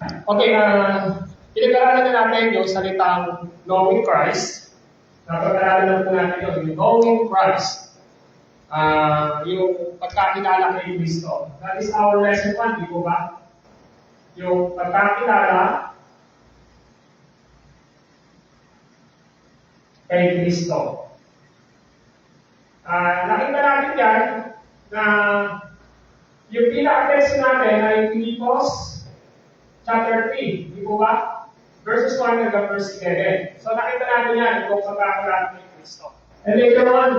Okay, pinag-aralan na natin yung salitang knowing Christ. Napag-aralan na po natin yung knowing Christ. Yung pagkakilala kay Kristo. That is our lesson 1, di po ba? Yung pagkakilala kay Kristo. Nakita natin yan na yung pinaka-text natin ay Filipos chapter 3, di po ba? Verses 1 hanggang verse 11. So nakita natin yan kung pagkakilala kay Kristo. And later on,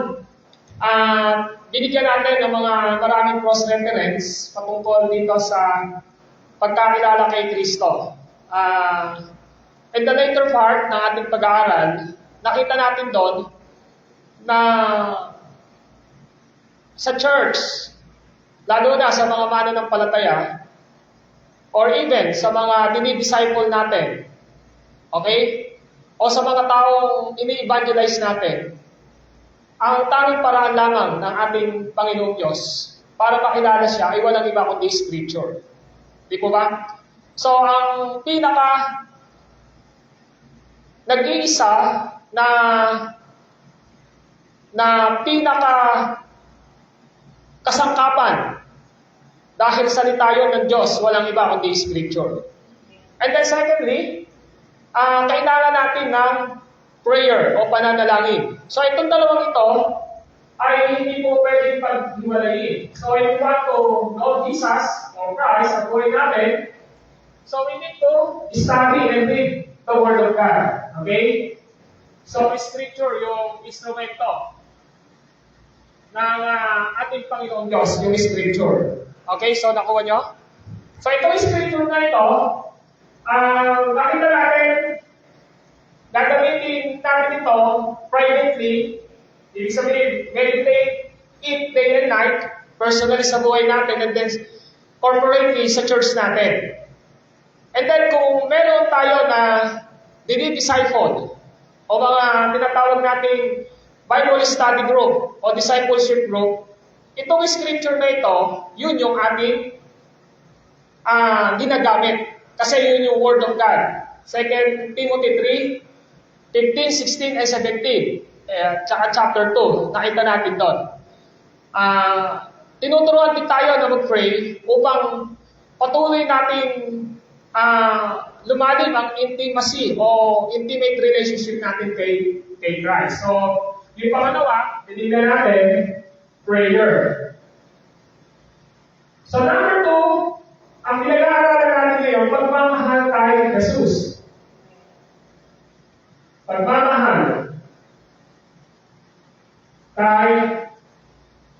binigyan natin ng mga maraming cross-reference patungkol dito sa pagkakilala kay Kristo. In the later part ng ating pag-aaral, nakita natin doon na sa church, lalo na sa mga mananampalataya, or even sa mga dinidisciple natin, okay? O sa mga taong ini-evangelize natin, ang tanging paraan lamang ng ating Panginoong Diyos para makilala siya ay walang iba kundi Scripture. Di po ba? So, ang pinaka nag-iisa na pinaka kasangkapan dahil salita yun ng Diyos, walang iba kundi Scripture. And then secondly, kailangan natin ng prayer o pananalangin. So itong dalawang ito ay hindi po pwedeng paghiwalayin. So if you want to know Jesus or Christ sa buhay natin, so we need to study and read the Word of God. Okay? So Scripture yung instrumento ng ating Panginoong Diyos, yung Scripture. Okay? So nakuha nyo? So itong Scripture na ito, nakita natin, gagamitin natin ito privately. Ibig sabihin, meditate it day and night, personally sa buhay natin, and then corporately sa church natin. And then kung meron tayo na dinidisciple o mga tinatawag nating Bible study group o discipleship group, itong scripture na ito, yun yung ating ginagamit. Kasi yun yung Word of God. 2 Timothy 3, 15, 16, and 17. Tsaka chapter 2, nakita natin doon. Tinuturuan din tayo na mag-pray upang patuloy natin lumalim ang intimacy o intimate relationship natin kay Christ. So, yung pangalawa, binigyan natin prayer. So, number 2, ang pinag-aaralan natin ngayon, pagmamahal kay Jesus. Pagmamahal kay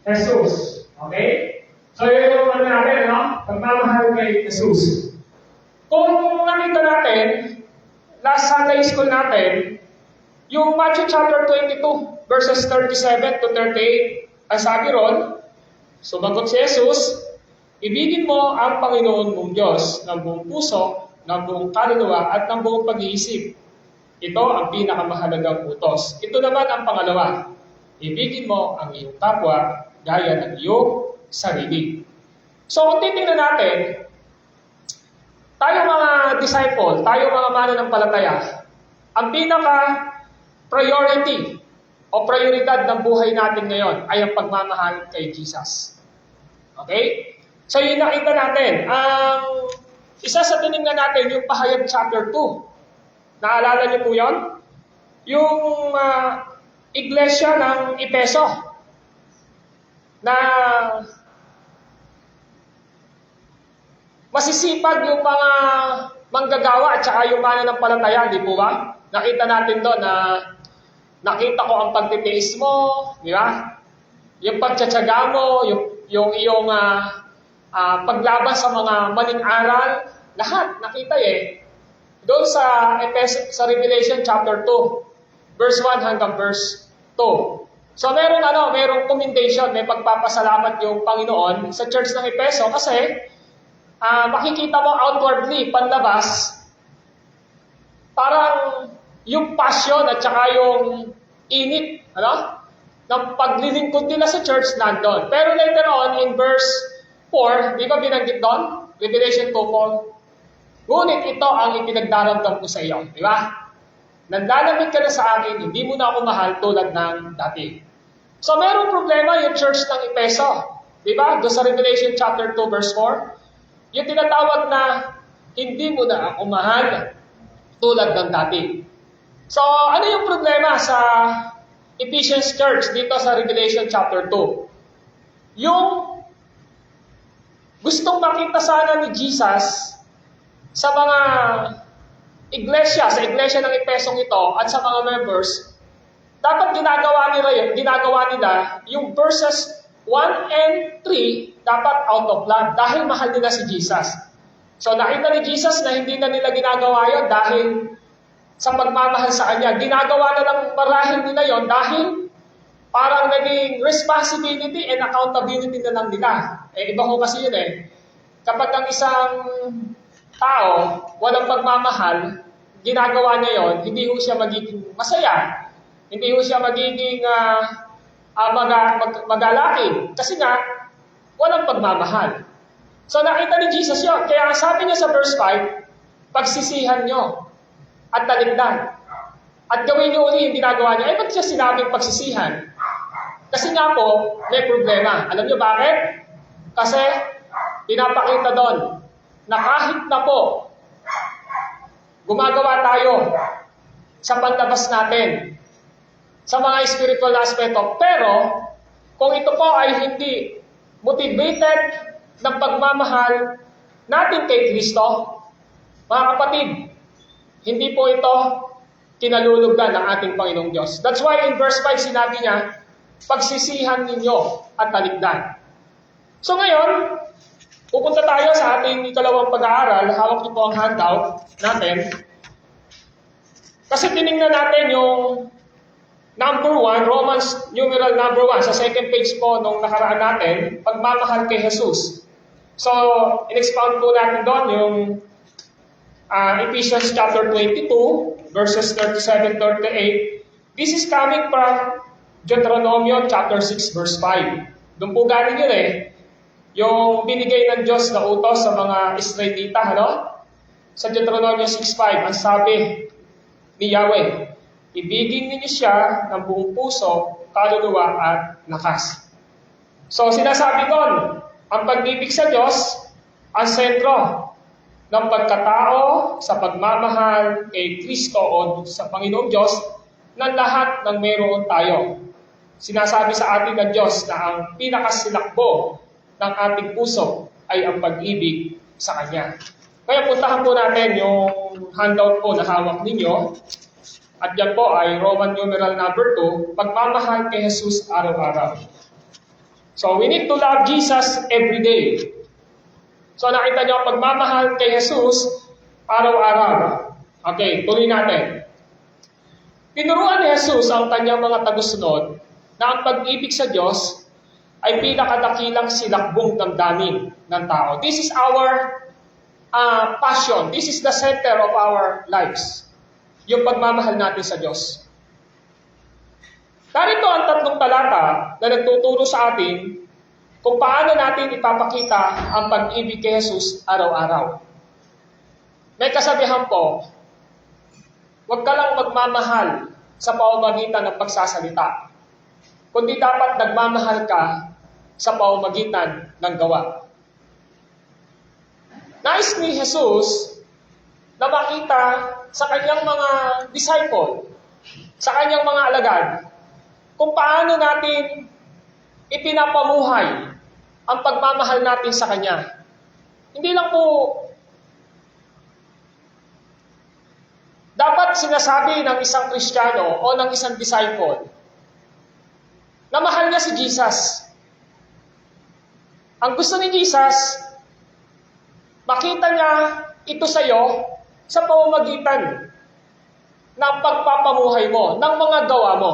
Jesus. Okay? So, yun yung ano natin, no? Pagmamahal kay Jesus. Kung nakita natin, last Sunday school natin, yung Matthew chapter 22, verses 37 to 38, ang sabi ron, sumagot si Jesus, ibigin mo ang Panginoon mong Diyos ng buong puso, ng buong kaluluwa, at ng buong pag-iisip. Ito ang pinakamahalagang utos. Ito naman ang pangalawa. Ibigin mo ang iyong kapwa gaya ng iyong sarili. So kung titingnan natin, tayo mga disciple, tayo mga mananampalataya, ang pinaka-priority o prioridad ng buhay natin ngayon ay ang pagmamahal kay Jesus. Okay? So yun nakita natin. Ang isa sa tinignan natin, yung Pahayag chapter 2. Naalala niyo po yun? Yung iglesia ng Epeso na masisipag yung mga manggagawa at saka yung mananampalataya, di po ba? Nakita natin doon na nakita ko ang pagtitiis mo, di ba? Yung pagtsatsaga mo, yung iyong paglaban sa mga maling aral, lahat nakita doon sa Revelation chapter 2, verse 1 hanggang verse 2. So merong commendation, may pagpapasalamat yung Panginoon sa church ng Epeso kasi makikita mo outwardly, panlabas, parang yung passion at saka yung init, ng paglilingkod nila sa church nandun. Pero later on, in verse 4, di ba binanggit doon? Revelation 2:4. Ngunit ito ang ipinagdaramdam ko sa iyo. Di ba? Nanlalamig ka na sa akin, hindi mo na ako mahal tulad ng dati. So, merong problema yung church ng Efeso. Di ba? Doon sa Revelation chapter 2 verse 4, yung tinatawag na hindi mo na ako mahal tulad ng dati. So, ano yung problema sa Ephesians Church dito sa Revelation chapter 2? Yung gustong makita sana ni Jesus sa mga iglesia, sa iglesia ng Efesong ito at sa mga members, dapat ginagawa nila yung verses 1 and 3 dapat out of love dahil mahal nila si Jesus. So nakita ni Jesus na hindi na nila ginagawa yun dahil sa pagmamahal sa Kanya. Ginagawa na ng marahil nila yon dahil parang naging responsibility and accountability na lang nila. Iba ko kasi yun Kapag ang isang tao walang pagmamahal, ginagawa niya yon, hindi ho siya magiging masaya. Hindi ho siya magiging magalaking. Kasi nga, walang pagmamahal. So nakita ni Jesus yun. Kaya sabi niya sa verse 5, pagsisihan nyo at taligdan. At gawin niyo uli yung ginagawa niya. Ba't siya sinabing pagsisihan? Kasi nga po, may problema. Alam niyo bakit? Kasi pinapakita doon na kahit na po gumagawa tayo sa panlabas natin sa mga spiritual aspeto, pero kung ito po ay hindi motivated ng pagmamahal natin kay Kristo, mga kapatid, hindi po ito kinalulugdan ng ating Panginoong Diyos. That's why in verse 5 sinabi niya, pagsisihan ninyo at taligdan. So ngayon, pupunta tayo sa ating ikalawang pag-aaral. Hawak niyo po ang handout natin. Kasi tinignan natin yung number 1, Romans numeral number 1, sa second page po nung nakaraan natin, pagmamahal kay Jesus. So, in-expound po natin doon yung Ephesians chapter 22, verses 37-38. This is coming from Deuteronomy chapter 6, verse 5. Doon po galing yun yung binigay ng Diyos na utos sa mga Israelita, Sa Deuteronomy 6.5, ang sabi ni Yahweh, ibigin ninyo siya ng buong puso, kaluluwa at lakas. So sinasabi doon, ang pag-ibig sa Diyos, ang sentro ng pagkatao sa pagmamahal kay Kristo o sa Panginoong Diyos ng lahat ng meron tayo. Sinasabi sa atin ng Diyos na ang pinakasilakbo ng ating puso ay ang pag-ibig sa Kanya. Kaya puntahan po natin yung handout po na hawak ninyo. At yan po ay Roman numeral number 2, pagmamahal kay Jesus araw-araw. So we need to love Jesus every day. So nakita nyo, pagmamahal kay Jesus araw-araw. Okay, tuloy natin. Tinuruan ni Jesus ang kanyang mga tagusunod na ang pag-ibig sa Diyos ay pinakadakilang silakbong damdamin ng tao. This is our passion. This is the center of our lives. Yung pagmamahal natin sa Diyos. Narito ang tatlong talata na nagtuturo sa atin kung paano natin ipapakita ang pag-ibig kay Jesus araw-araw. May kasabihan po, huwag ka lang magmamahal sa pamamagitan ng pagsasalita, kundi dapat nagmamahal ka sa pamamagitan ng gawa. Nais ni Jesus na makita sa kanyang mga disciple, sa kanyang mga alagad, kung paano natin ipinapamuhay ang pagmamahal natin sa Kanya. Hindi lang po dapat sinasabi ng isang Kristiyano o ng isang disciple na mahal niya si Jesus. Ang gusto ni Jesus, makita niya ito sa iyo sa pamamagitan ng pagpapamuhay mo, ng mga gawa mo.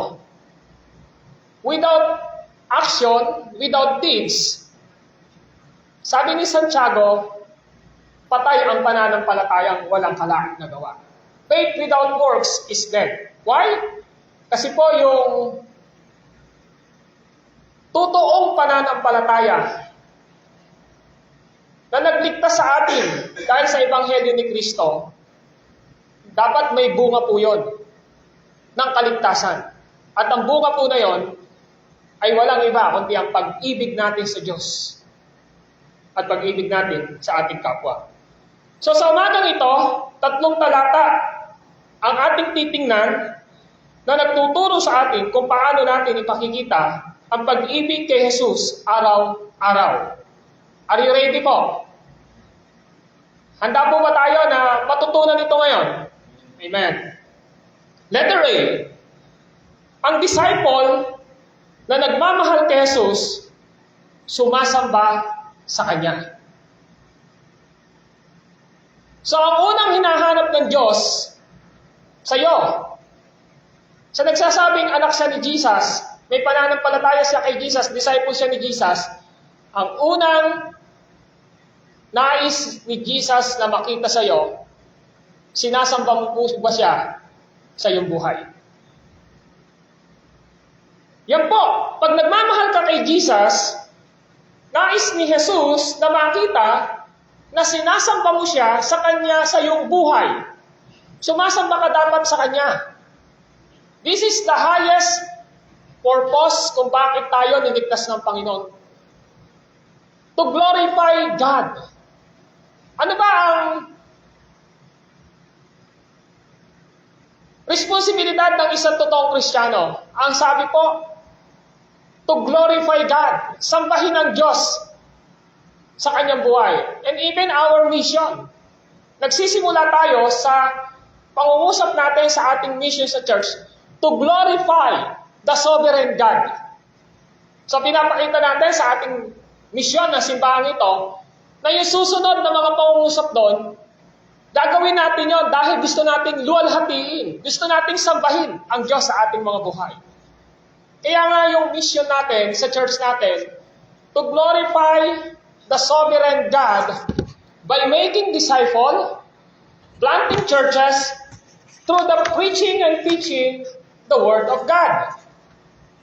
Without action, without deeds, sabi ni Santiago, patay ang pananampalatayang walang kalaak na gawa. Faith without works is dead. Why? Kasi po yung totoong pananampalataya na nagligtas sa atin dahil sa Ebanghelyo ni Kristo, dapat may bunga po yun ng kaligtasan. At ang bunga po na yon ay walang iba kundi ang pag-ibig natin sa Diyos at pag-ibig natin sa ating kapwa. So sa umagang ito, 3 talata ang ating titingnan na nagtuturo sa atin kung paano natin ipakikita ang pag-ibig kay Jesus araw-araw. Are you ready po? Handa po ba tayo na matutunan ito ngayon? Amen. Letter A. Ang disciple na nagmamahal kay Jesus, sumasamba sa Kanya. So ang unang hinahanap ng Diyos sa iyo, sa nagsasabing anak siya ni Jesus, may pananampalataya siya kay Jesus, disciple siya ni Jesus, ang unang nais ni Jesus na makita sa iyo, sinasamba mo po ba siya sa iyong buhay? Yan po, pag nagmamahal ka kay Jesus, nais ni Jesus na makita na sinasamba mo siya sa Kanya sa iyong buhay. Sumasamba ka dapat sa Kanya. This is the highest purpose kung bakit tayo niligtas ng Panginoon. To glorify God. Ano ba ang responsibilidad ng isang totoong Kristiyano? Ang sabi po, to glorify God. Sambahin ang Diyos sa Kanyang buhay. And even our mission. Nagsisimula tayo sa pangungusap natin sa ating mission sa church to glorify the sovereign God. So pinapakita natin sa ating misyon na simbahan ito na yung susunod na mga pangungusap doon, gagawin natin yon dahil gusto nating luwalhatiin, gusto nating sambahin ang Diyos sa ating mga buhay. Kaya nga yung mission natin sa church natin, to glorify the sovereign God by making disciples, planting churches, through the preaching and teaching the Word of God.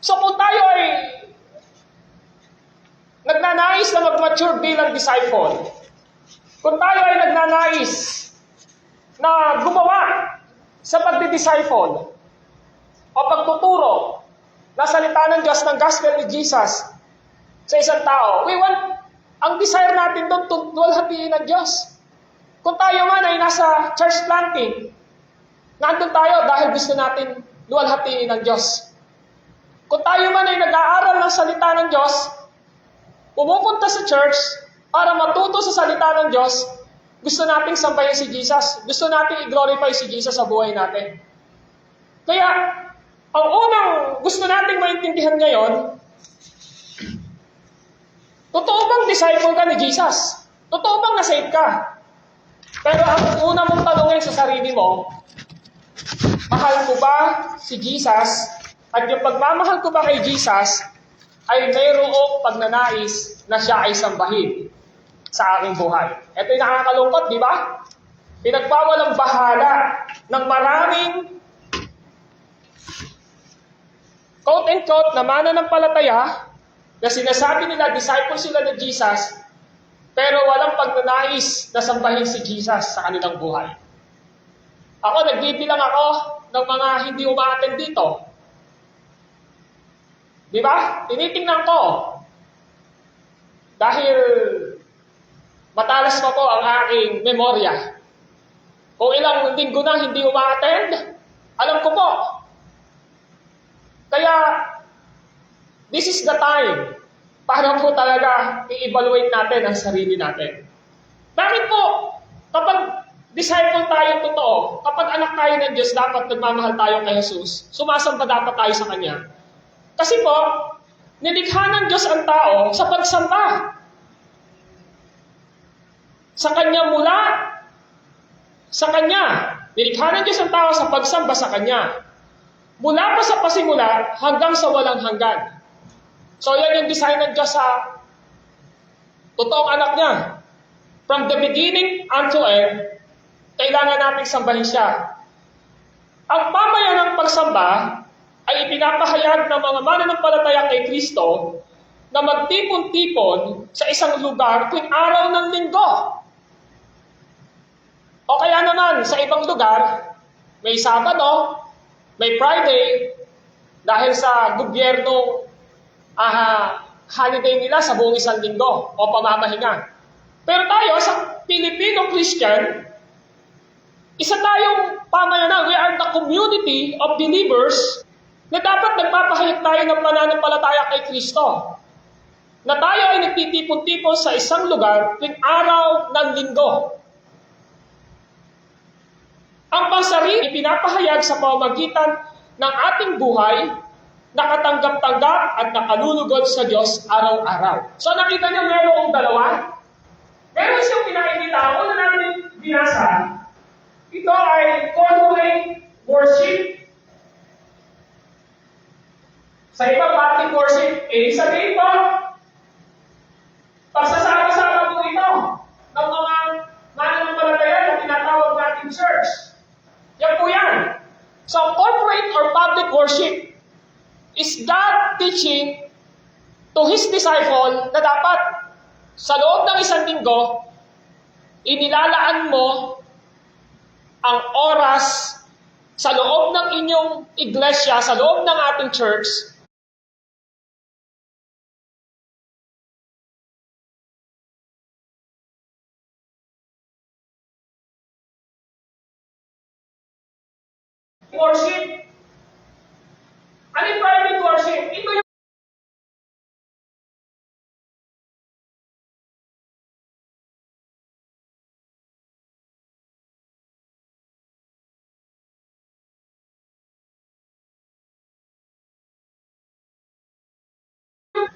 So kung tayo ay nagnanais na mag-mature bilang disciple, kung tayo ay nagnanais na gumawa sa pagdi-disciple o pagtuturo na salita ng Diyos, ng gospel ni Jesus sa isang tao, ang desire natin doon, luwalhatiin ng Diyos. Kung tayo man ay nasa church planting, nandun tayo dahil gusto natin luwalhatiin ng Diyos. Kung tayo man ay nag-aaral ng salita ng Diyos, pumupunta sa church para matuto sa salita ng Diyos, gusto nating sambahin si Jesus. Gusto nating i-glorify si Jesus sa buhay natin. Kaya, ang unang gusto nating maintindihan ngayon, totoo bang disciple ka ni Jesus? Totoo bang na-save ka? Pero ang una mong tanungin sa sarili mo, mahal ko ba si Jesus? At yung pagmamahal ko ba kay Jesus ay mayroong pagnanais na siya ay sambahin sa aking buhay. Ito yung nakakalungkot, di ba? Pinagbawalang bahala ng maraming quote-unquote na mananampalataya na sinasabi nila disciple sila ng Jesus pero walang pagnanais na sambahin si Jesus sa kanilang buhay. Ako, nagbibilang ako ng mga hindi umaattend dito. Di ba? Tinitingnan ko. Dahil matalas pa po ang aking memorya. Kung ilang linggo na hindi umaattend, alam ko po. Kaya, this is the time para po talaga i-evaluate natin ang sarili natin. Bakit po, kapag disciple tayo totoo, kapag anak tayo ng Diyos, dapat nagmamahal tayo kay Jesus, sumasamba dapat tayo sa Kanya. Kasi po, nilikha ng Diyos ang tao sa pagsamba. Sa Kanya mula, sa Kanya. Nilikha ng Diyos ang tao sa pagsamba sa Kanya. Mula pa sa pasimula hanggang sa walang hanggan. So yan yung design ng Diyos sa totoong anak niya. From the beginning unto end, kailangan natin sambahin siya. Ang pamayan ng pagsamba ay ipinapahayag ng mga mananampalataya kay Kristo na magtipon-tipon sa isang lugar tuwing araw ng linggo. O kaya naman, sa ibang lugar, may Sabado, may Friday, dahil sa gobyerno holiday nila sa buong isang linggo o pamamahinga. Pero tayo, sa Filipino Christian, isa tayong pamayanan. We are the community of believers na dapat nagpapahayag tayo ng pananampalataya kay Kristo. Na tayo ay nagtitipon-tipon sa isang lugar tuwing araw ng linggo. Ang pansarili pinapahayag sa pamamagitan ng ating buhay, nakatanggap-tanggap at nakalulugod sa Diyos araw-araw. So nakita niyo mayroong dalawa? Meron siyang pinakikita. Una natin binasa. Ito ay corporate worship. Sa iba, public worship. Sabihin po, pagsasama-sama po ito ng mga mananampalataya na tinatawag natin church. Yan po yan. So, corporate or public worship is God teaching to His disciple na dapat sa loob ng isang linggo, inilalaan mo ang oras sa loob ng inyong iglesia, sa loob ng ating church, worship. Ano yung private worship? Ito yung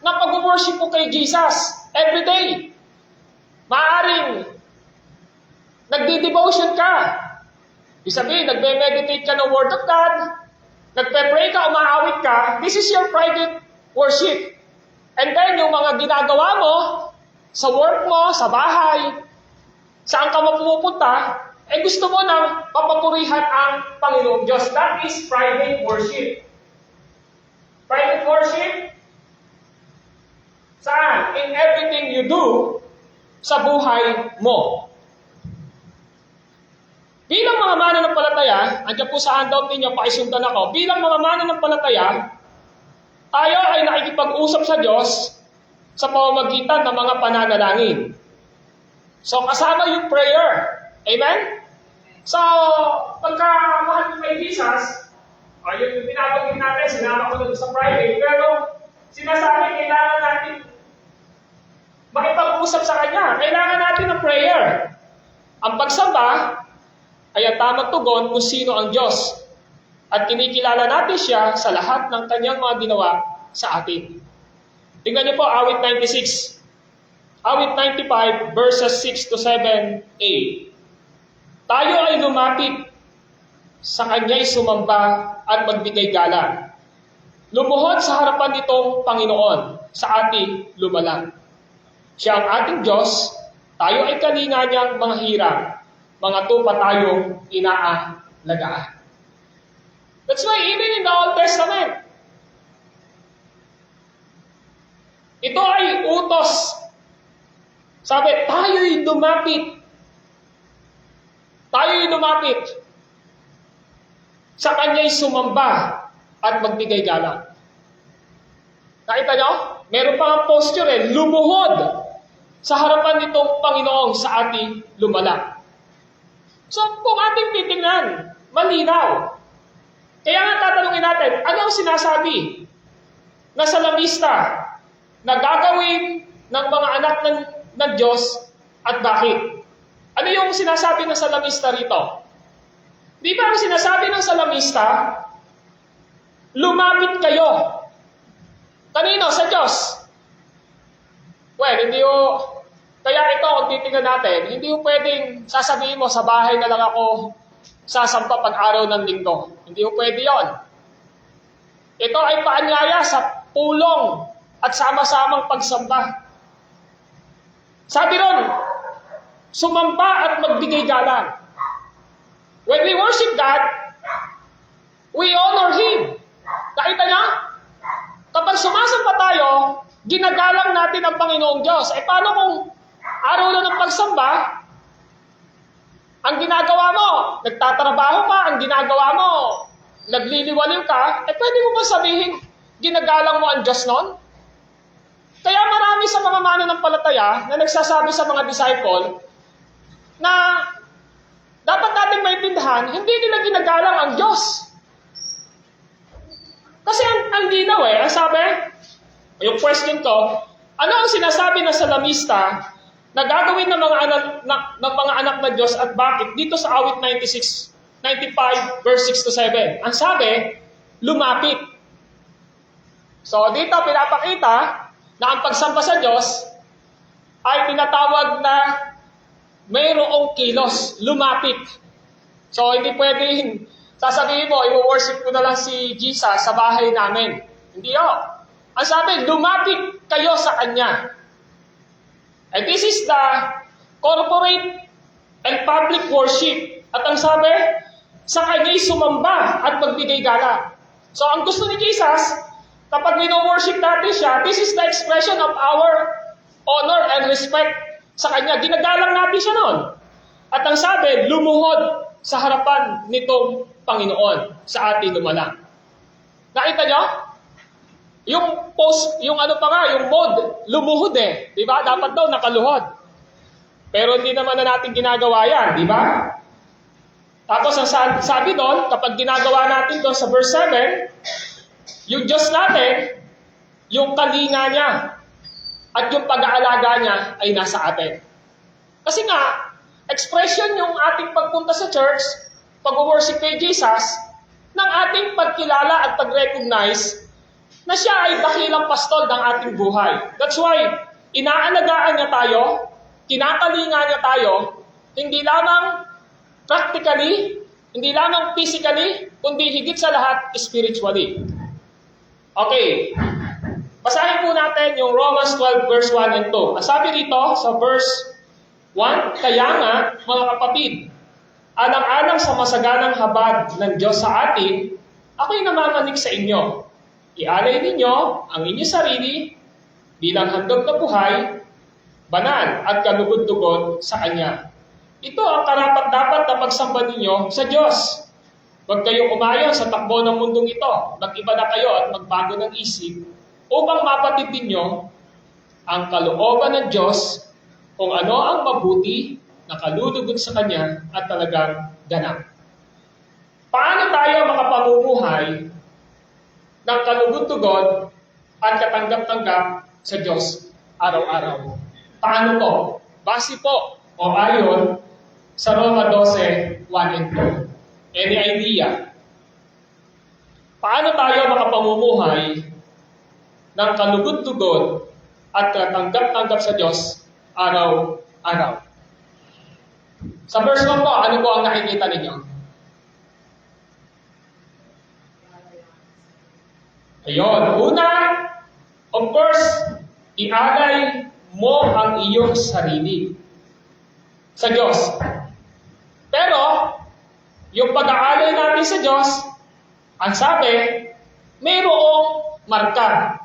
na pag-worship mo kay Jesus every day. Maaring nagdi-devotion ka. Ibig sabihin, nagme-meditate ka ng Word of God, nagpe-pray ka, umaawit ka, this is your private worship. And then, yung mga ginagawa mo, sa work mo, sa bahay, saan ka mapupunta, gusto mo nang papapurihan ang Panginoong Diyos. That is private worship. Private worship, saan? In everything you do sa buhay mo. Bilang mga mananampalataya, andyan po sa handout ninyo, pakisundan ako, bilang mga mananampalataya, tayo ay nakikipag-usap sa Diyos sa pamamagitan ng mga pananalangin. So, kasama yung prayer. Amen? So, pagka mahal mo kay Jesus, yung pinabagin natin, sinama ko na sa private, pero sinasabi, kailangan natin makipag-usap sa Kanya. Kailangan natin ng prayer. Ang pagsamba ay ang tamang tugon kung sino ang Diyos. At kinikilala natin siya sa lahat ng Kanyang mga ginawa sa atin. Tingnan niyo po, awit 96. Awit 95, verses 6 to 7a. Tayo ay lumapit, sa Kanya'y sumamba at magbigay galang. Lumuhod sa harapan nitong Panginoon, sa ating lumalang. Siya ang ating Diyos, tayo ay kalinga niyang mga hirang, mga tupa tayong inaalagaan. That's why even in the Old Testament, ito ay utos. Sabi, tayo'y lumapit. Tayo'y lumapit. Sa Kanya'y sumamba at magbigay galang. Nakita nyo? Meron pa ang posture lumuhod sa harapan nitong Panginoong sa ating lumalang. So, kung ating titingnan, malinaw. Kaya nga tatanungin natin, ano ang sinasabi na salamista na gagawin ng mga anak ng Diyos at bakit? Ano yung sinasabi ng salamista rito? Di ba ang sinasabi ng salamista, lumapit kayo. Kanino? Sa Diyos. Well, hindi yung... Kaya ito, kung titingnan natin, hindi yung pwedeng sasabihin mo, sa bahay na lang ako sasampa pag-araw ng linggo. Hindi yung pwede yon. Ito ay paanyaya sa pulong at sama-samang pagsamba. Sabi ron, sumamba at magbigay galang. When we worship God, we honor Him. Nakita niya? Kapag sumasampa tayo, ginagalang natin ang Panginoong Diyos. Eh paano kung araw lang ng pagsamba, ang ginagawa mo, nagtatrabaho ka, ang ginagawa mo, nagliliwaliw ka, eh pwede mo ba sabihin, ginagalang mo ang Diyos nun? Kaya marami sa mga mananampalataya na nagsasabi sa mga disciple na dapat natin maintindihan, hindi nila ginagalang ang Diyos. Kasi ang linaw ang sabi, yung question ko, ano ang sinasabi ng salamista na gagawin ng mga anak na Diyos at bakit? Dito sa awit 95 verse 6 to 7. Ang sabi, lumapit. So dito pinapakita na ang pagsamba sa Diyos ay tinatawag na mayroong kilos, lumapit. So hindi pwedeng sasabihin mo, i-worship ko na lang si Jesus sa bahay namin. Hindi Ang sabi, lumapit kayo sa Kanya. And this is the corporate and public worship. At ang sabi, sa Kanya'y sumamba at magbigay gala. So ang gusto ni Jesus, kapag wino-worship natin siya, this is the expression of our honor and respect sa Kanya. Ginagalang natin siya noon. At ang sabi, lumuhod sa harapan nitong Panginoon sa ating lumalang. Nakita nyo? Yung mode, lumuhod Di ba? Dapat daw nakaluhod. Pero hindi naman na natin ginagawa yan, di ba? Tapos ang sabi doon, kapag ginagawa natin doon sa verse 7, yung Diyos natin, yung kalinga niya, at yung pag-aalaga niya ay nasa atin. Kasi nga, expression yung ating pagpunta sa church, pag-worship kay Jesus, ng ating pagkilala at pag-recognize na siya ay dakilang pastol ng ating buhay. That's why, inaalagaan niya tayo, kinakalinga niya tayo, hindi lamang practically, hindi lamang physically, kundi higit sa lahat, spiritually. Okay. Basahin po natin yung Romans 12 verse 1 and 2. Ang sabi rito sa verse 1, kaya nga, mga kapatid, alang-alang sa masaganang habag ng Diyos sa atin, ako'y namamanig sa inyo. Ialay ninyo ang inyong sarili bilang handog na buhay, banal at kalugod-tugod sa Kanya. Ito ang karapat-dapat na pagsamba ninyo sa Diyos. Huwag kayong umayon sa takbo ng mundong ito. Mag-iba na kayo at magbago ng isip upang mapatid ninyo ang kalooban ng Diyos kung ano ang mabuti na kalulugod sa Kanya at talagang ganap. Paano tayo makapamumuhay ng kalugod-tugod at katanggap-tanggap sa Diyos araw-araw? Paano po? Base po o ayon sa Roma 12, 1 and 2. Any idea? Paano tayo makapamumuhay ng kalugod-tugod at katanggap-tanggap sa Diyos araw-araw? Sa verse 1 po, ano po ang nakikita ninyo? Ayun. Una, of course, ialay mo ang iyong sarili sa Diyos. Pero, yung pag-aalay natin sa Diyos, ang sabi, mayroong marka.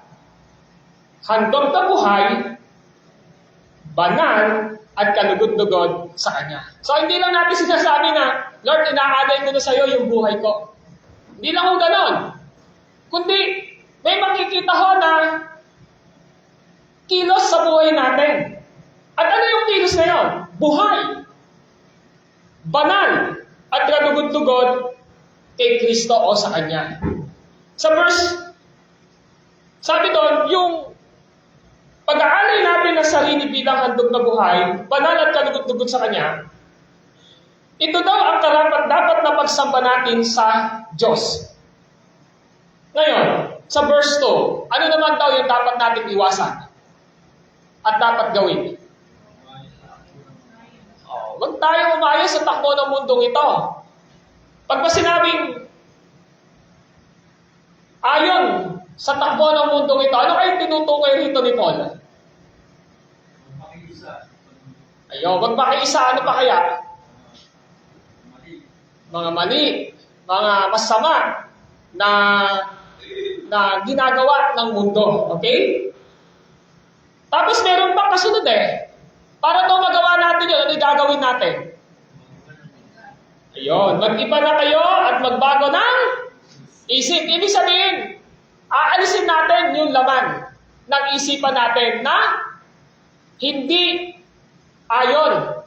Handog na buhay, banal, at kalugod-dugod sa Kanya. So, hindi lang natin sinasabi na, Lord, inaalay ko na sa iyo yung buhay ko. Hindi lang ho ganon. Kundi, may makikita ho na kilos sa buhay natin. At ano yung kilos na yun? Buhay. Banal. At kalugod-tugod kay Kristo o sa Kanya. Sa verse, sabi doon, yung pag-aalay natin ng sarili bilang handog na buhay, banal at kalugod-tugod sa Kanya, ito daw ang karapat-dapat na pagsamba natin sa Diyos. Ngayon, sa verse 2, ano naman daw yung dapat natin iwasan at dapat gawin? Huwag tayo umayo sa takbo ng mundong ito. Pag ba sinabing ayon sa takbo ng mundong ito, ano kayo tinutukoy rito ni Paul? Ayun, wag makiisa, ano pa kaya? Mga mali, mga masama na ginagawa ng mundo. Okay? Tapos meron pang kasunod eh. Para daw magawa natin yun, ano yung gagawin natin? Ayun, mag-iba na kayo at magbago ng isip. Ibig sabihin, aalisin natin yung laman ng isipan natin na hindi ayon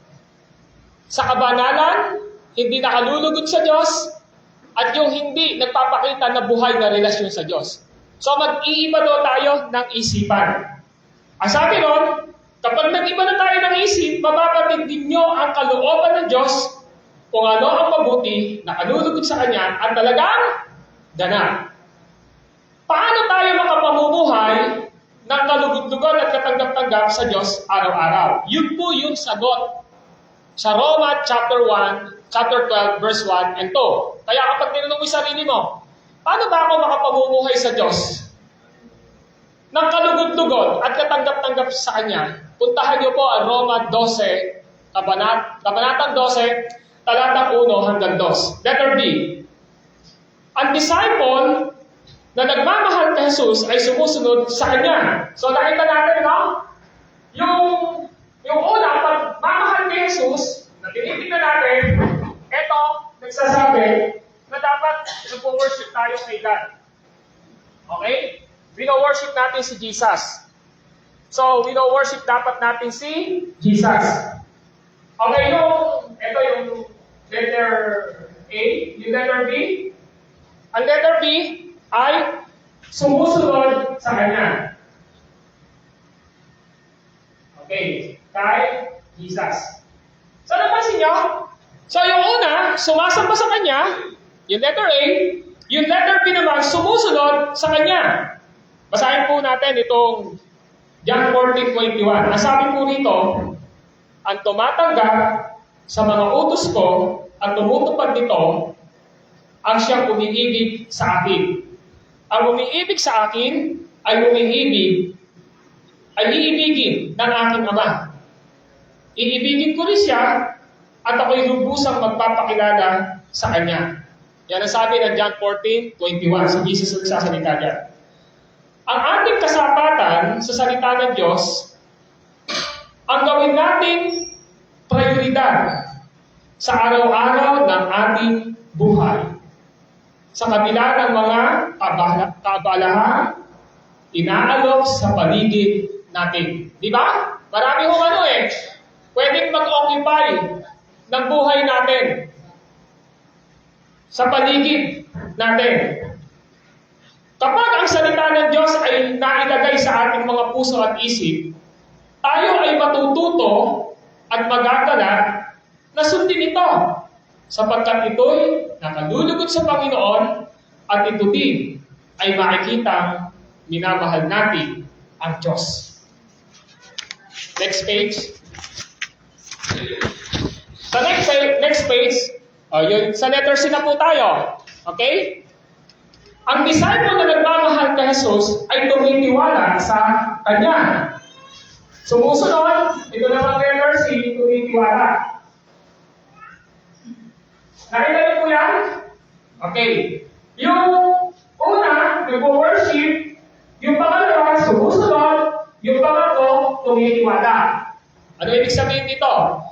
sa kabanalan, hindi nakalulugod sa Diyos, at yung hindi nagpapakita na buhay na relasyon sa Diyos. So mag-iiba daw tayo ng isipan. Ang sabi ron, kapag nag-iba na tayo ng isip, mababatid ninyo ang kalooban ng Diyos kung ano ang mabuti na kalulugod sa Kanya at talagang ganap. Paano tayo makapamumuhay ng kalugod-lugod at katanggap-tanggap sa Diyos araw-araw? Yun po yung sagot sa Roma chapter 12, verse 1 and 2. Kaya kapag tinanong mo yung sarili mo, paano ba ako makapamumuhay sa Diyos ng kalugod-lugod at katanggap-tanggap sa Kanya? Puntahan niyo po ang Roma 12, Kabanatang 12, talatang 1 hanggang 2. Letter B. Ang disciple na nagmamahal kay Jesus ay sumusunod sa Kanya. So nakita natin, no? Yung una, pag mamahal kay Jesus, na tinitignan natin, eto, nagsasabi na dapat nag-worship tayo kay God. Okay? Wino-worship natin si Jesus. So, wino-worship dapat natin si Jesus. Okay, ito yung letter A, yung letter B. Ang letter B ay sumusunod sa Kanya. Okay, kay Jesus. So, napansin nyo? So, yung una, sumasamba sa Kanya, yung letter A, yung letter B naman, sumusunod sa Kanya. Basahin po natin itong John 14:21. Ang sabi po rito, ang tumatanggap sa mga utos ko at tumutupad nito, ang siyang umiibig sa akin. Ang umiibig sa akin ay iibigin ng aking Ama. Iibigin ko rin siya at ako'y lubusang magpapakilala sa Kanya. Yan ang sabi ng John 14:21. Si Jesus nagsasalita dyan. Ang ating kasapatan sa salita ng Diyos, ang gawin nating prioridad sa araw-araw ng ating buhay. Sa kabila ng mga kaabalahan, inaalok sa paligid natin. Di ba? Marami hong pwedeng mag-occupy ng buhay natin sa paligid natin. Kapag ang salita ng Diyos ay nailagay sa ating mga puso at isip, tayo ay matututo at magagalak na sundin ito, sapagkat ito'y nakalulugod sa Panginoon at ito din ay makikitang minamahal natin ang Diyos. Next page. Sa next page, sa letter C na po tayo. Okay? Ang disciple na nagmamahal kay Jesus ay tumitiwala sa Kanya. Sumusunod, ito naman letter C, tumitiwala. Nakita niyo po yan? Okay. Yung una, nag-worship. Yung pangalawa, sumusunod. Yung pangatlo, tumitiwala. Ano ibig sabihin dito?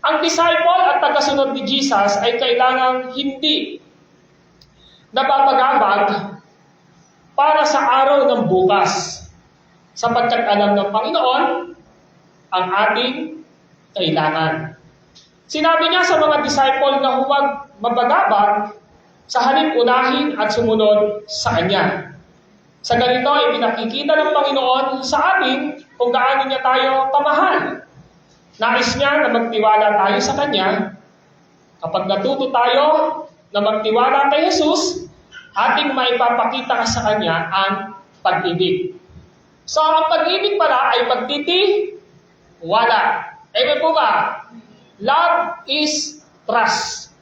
Ang disciple at tagasunod ni Jesus ay kailangang hindi napapagabag para sa araw ng bukas, sapagkat alam ng Panginoon ang ating kailangan. Sinabi niya sa mga disciple na huwag mabagabag, sa halip unahin at sumunod sa Kanya. Sa ganito ay pinakikita ng Panginoon sa atin kung gaano niya tayo kamahal. Nais niya na magtiwala tayo sa Kanya. Kapag natuto tayo na magtiwala kay Jesus, ating maipapakita sa Kanya ang pag-ibig. So, ang pag-ibig pala ay pagtitiwala. Amen po ba? Love is trust.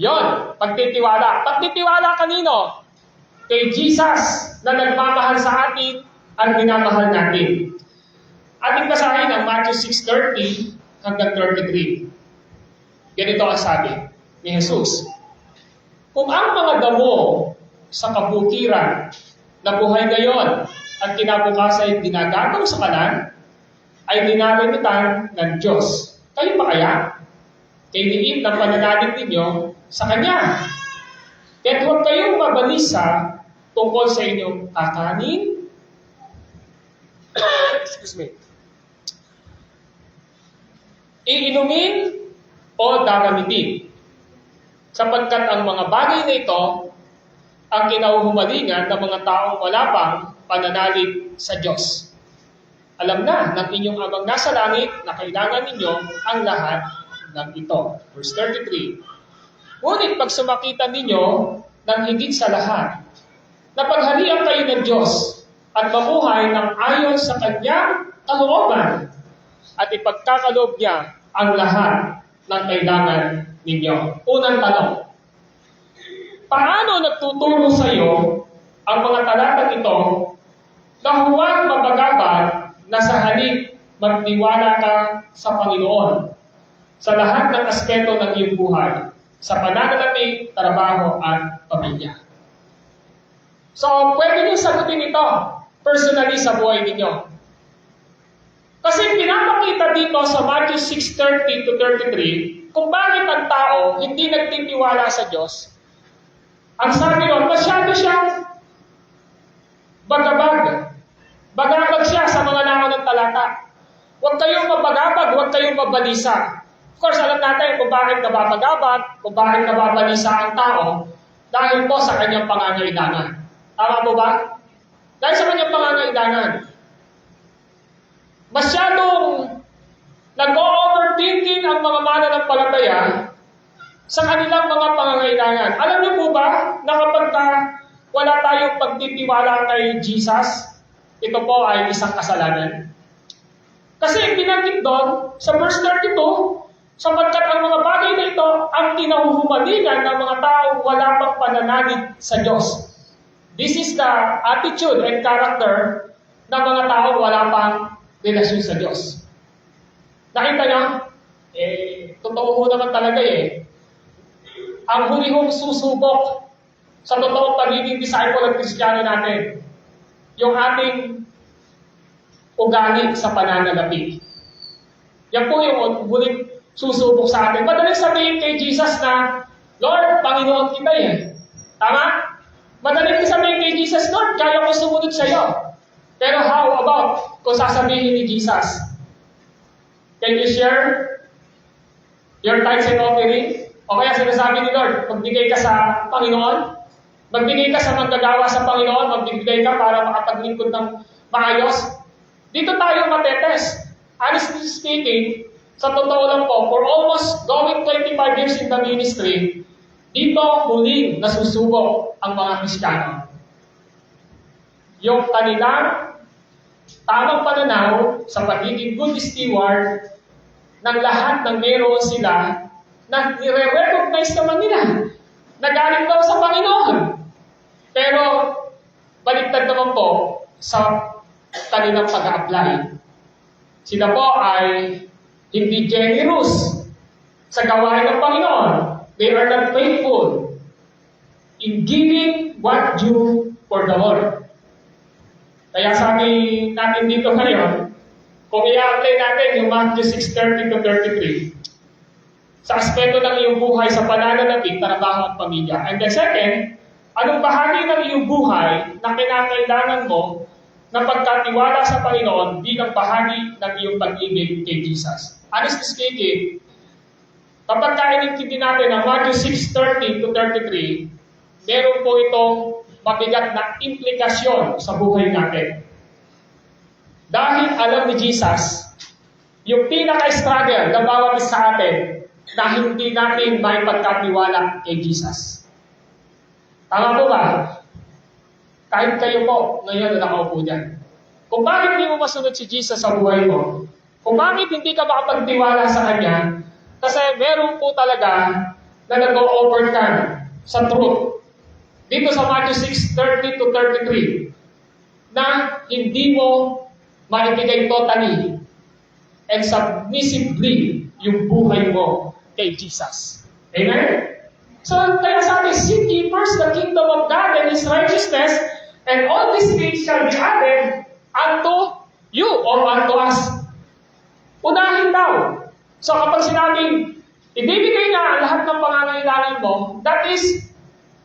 Yon, pagtitiwala. Pagtitiwala kanino? Kay Jesus na nagmamahal sa atin at minamahal natin. Ating basahin ang Matthew 6:30 hanggang 33. Ganito ang sabi ni Jesus. Kung ang mga damo sa kabukiran na buhay ngayon at kinabukasan ay dinagagaw sa kalan, ay dinarimitan ng Diyos. Kayo ba kaya? Kailiin ng pananalig ninyo sa Kanya. Kaya't huwag kayong mabalisa tungkol sa inyong kakanin, excuse me, iinumin o daramitin. Sapagkat ang mga bagay na ito ang kinahuhumalingan ng mga taong wala pang pananalig sa Diyos. Alam na ng inyong Amang nasa langit na kailangan ninyo ang lahat ng ito. Verse 33. Ngunit pag sumakitan ninyo ng higit sa lahat, na pagharian kayo ng Diyos at mabuhay ng ayon sa Kanyang kalooban at ipagkakaloob niya ang lahat ng kailangan ninyo. Unang tanong, paano nagtuturo sa iyo ang mga talatang ito na huwag mapagabag na sa halip magtiwala ka sa Panginoon sa lahat ng aspeto ng iyong buhay, sa pananalapi, trabaho at pamilya? So, pwede niyo sagutin ito personally sa buhay ninyo. Kasi pinapakita dito sa Matthew 6:30 to 33 kung bakit ang tao hindi nagtitiwala sa Diyos. Ang sabi ron, masyado siyang bagabag. Bagabag siya sa mga langaw ng talata. Huwag kayong mabagabag, huwag kayong mabalisa. Of course, alam natin kung bakit nababagabag, kung bakit nababalisa ang tao, dahil po sa kanyang pangangailangan. Tama po ba? Dahil sa kanyang pangangailangan. Masyadong nag-overthinking ang mga mananampalataya sa kanilang mga pangangailangan. Alam niyo po ba na kapag wala tayong pagtitiwala kay Jesus, ito po ay isang kasalanan? Kasi binanggit doon sa verse 32, sapagkat ang mga bagay na ito ang kinahuhumalingan ng mga taong wala pang pananalig sa Diyos. This is the attitude and character ng mga taong wala pang relasyon sa Diyos. Nakita niyo? Totoo ho naman talaga ang huli hong susubok sa totoong pagiging disciple at Kristiyano natin, yung ating ugali sa pananalapi. Yan po yung huling susubok sa atin. Madaling sabihin kay Jesus na, Lord, Panginoon kita Tama? Madaling sabihin kay Jesus, Lord, kaya ko sumunod sa iyo. Pero how about kung sasabihin ni Jesus, can you share your tithes and offering? O kaya sinasabi ni Lord, magbigay ka sa Panginoon, magbigay ka sa manggagawa sa Panginoon, magbigay ka para makapaglingkod ng maayos. Dito tayo matetes. Honestly speaking, sa totoo lang po, for almost going 25 years in the ministry, dito muling nasusubok ang mga Kristiyano. Yung kanilang tamang pananaw sa pagiging good steward ng lahat ng meron sila na nire-recognize naman nila na galing daw sa Panginoon. Pero baliktad naman po sa kanilang pag-apply. Sila po ay hindi generous sa gawain ng Panginoon. They are not faithful in giving what due for the Lord. Kaya sabi natin dito ngayon, kung i-apply natin yung Matthew 6:30 to 33, sa aspeto ng iyong buhay sa pananalapi, trabaho at pamilya. And the second, anong bahagi ng iyong buhay na kinakailangan mo na pagkatiwala sa Panginoon bilang bahagi ng iyong pag-ibig kay Jesus? Honestly speaking, kapag kainintindi natin ang Matthew 6:30 to 33, meron po itong mabigat na implikasyon sa buhay natin. Dahil alam ni Jesus, yung pinaka-struggle na bawat isa sa atin na hindi natin may pagkatiwala kay Jesus. Tama po ba? Kahit kayo po ngayon na nakaupo dyan. Kung bakit hindi mo masunod si Jesus sa buhay mo, kung bakit hindi ka makapagtiwala sa Kanya, kasi meron po talaga na nag-overcome sa truth. Dito sa Matthew 6:30 to 33, na hindi mo maibigay totally and submissively yung buhay mo kay Jesus. Amen? So, kaya sabi, seek ye first the kingdom of God and His righteousness, And all these things shall be added unto you or unto us. Unahin daw. So kapag sinabing, ibibigay niya ang lahat ng pangangailangan mo, that is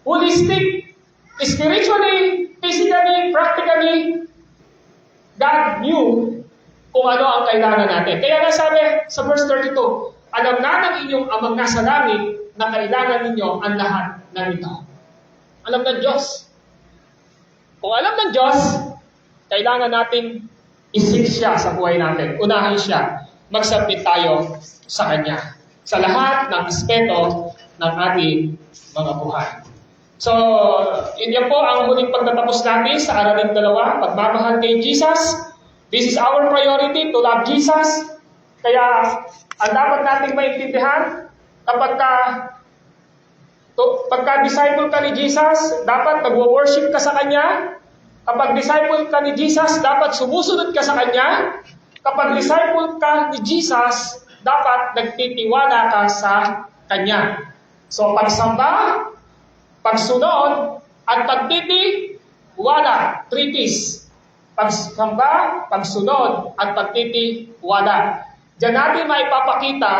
holistic, spiritually, physically, practically, God knew kung ano ang kailangan natin. Kaya nga sabi sa verse 32, alam na ng inyong amang nasa langit na kailangan ninyo ang lahat ng ito. Alam ng Diyos. Kung alam ng Diyos, kailangan natin isip siya sa buhay natin. Unahin siya. Magsabit tayo sa Kanya. Sa lahat ng aspeto ng ating mga buhay. So, yun po ang huling pagtatapos natin sa Aralin 2, pagmamahal kay Jesus. This is our priority, to love Jesus. Kaya, ang dapat nating maintindihan, pagka disciple ka ni Jesus, dapat nagwo-worship ka sa Kanya. Kapag disciple ka ni Jesus, dapat sumusunod ka sa Kanya. Kapag disciple ka ni Jesus, dapat nagtitiwala ka sa Kanya. So, pagsamba, pagsunod, at pagtitiwala. 3 P's. Pagsamba, pagsunod, at pagtitiwala. Diyan natin maipapakita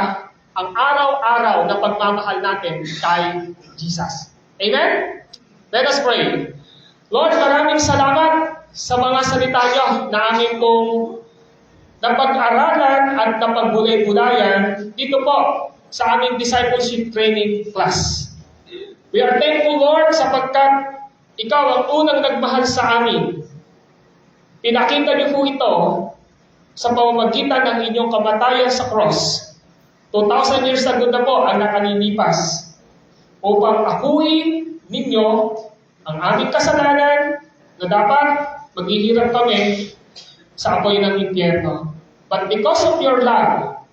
ang araw-araw na pagmamahal natin kay Jesus. Amen? Let us pray. Lord, maraming salamat sa mga salita niyo na amin pong napag-aralan at napagbulay-bulayan dito po sa aming discipleship training class. We are thankful, Lord, sapagkat ikaw ang unang nagmahal sa amin. Pinakita niyo po ito sa pamamagitan ng inyong kamatayan sa cross. 2,000 years ago na po ang nakalilipas upang akuin ninyo ang aming kasalanan na dapat maghihirap kami sa apoy ng impyerno. But because of your love,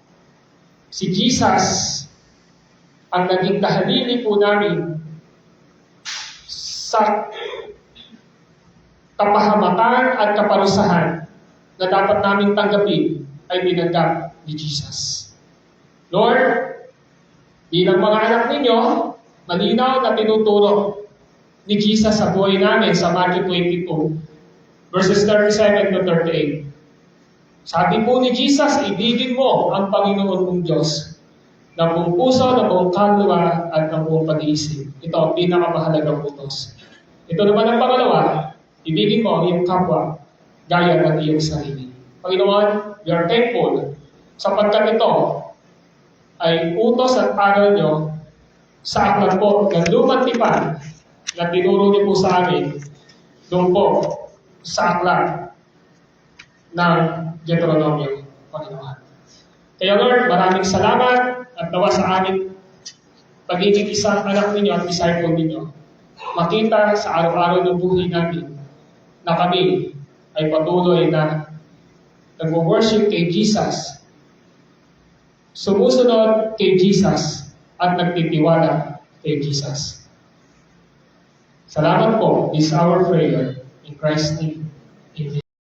si Jesus ang naging dahalili po namin sa kapahamakan at kaparusahan na dapat namin tanggapin ay binanggap ni Jesus. Lord, bilang mga anak ninyo, malinaw na tinuturo ni Jesus sa buhay namin sa Matthew 22, verses 37 to 38. Sabi po ni Jesus, ibigin mo ang Panginoon mong Diyos ng buong puso, ng buong kaluluwa, at ng buong pag-iisip. Ito ang pinakamahalagang utos. Ito naman ang pangalawa, ibigin mo ang iyong kapwa, gaya ng iyong sarili. Panginoon, we are thankful sapagkat ito ay utos at aral nyo sa aklat po ng lumang tipan na tinuro niyo po sa amin doon po sa aklat ng Deuteronomio, Panginoon. Kaya Lord, maraming salamat at nawa sa amin pagiging isang anak ninyo at disciple ninyo. Makita sa araw-araw ng buhay natin na kami ay patuloy na nag-worship kay Jesus, sumusunod kay Jesus, at nagtitiwala kay Jesus. Salamat po. This is our prayer. In Christ's name. Amen.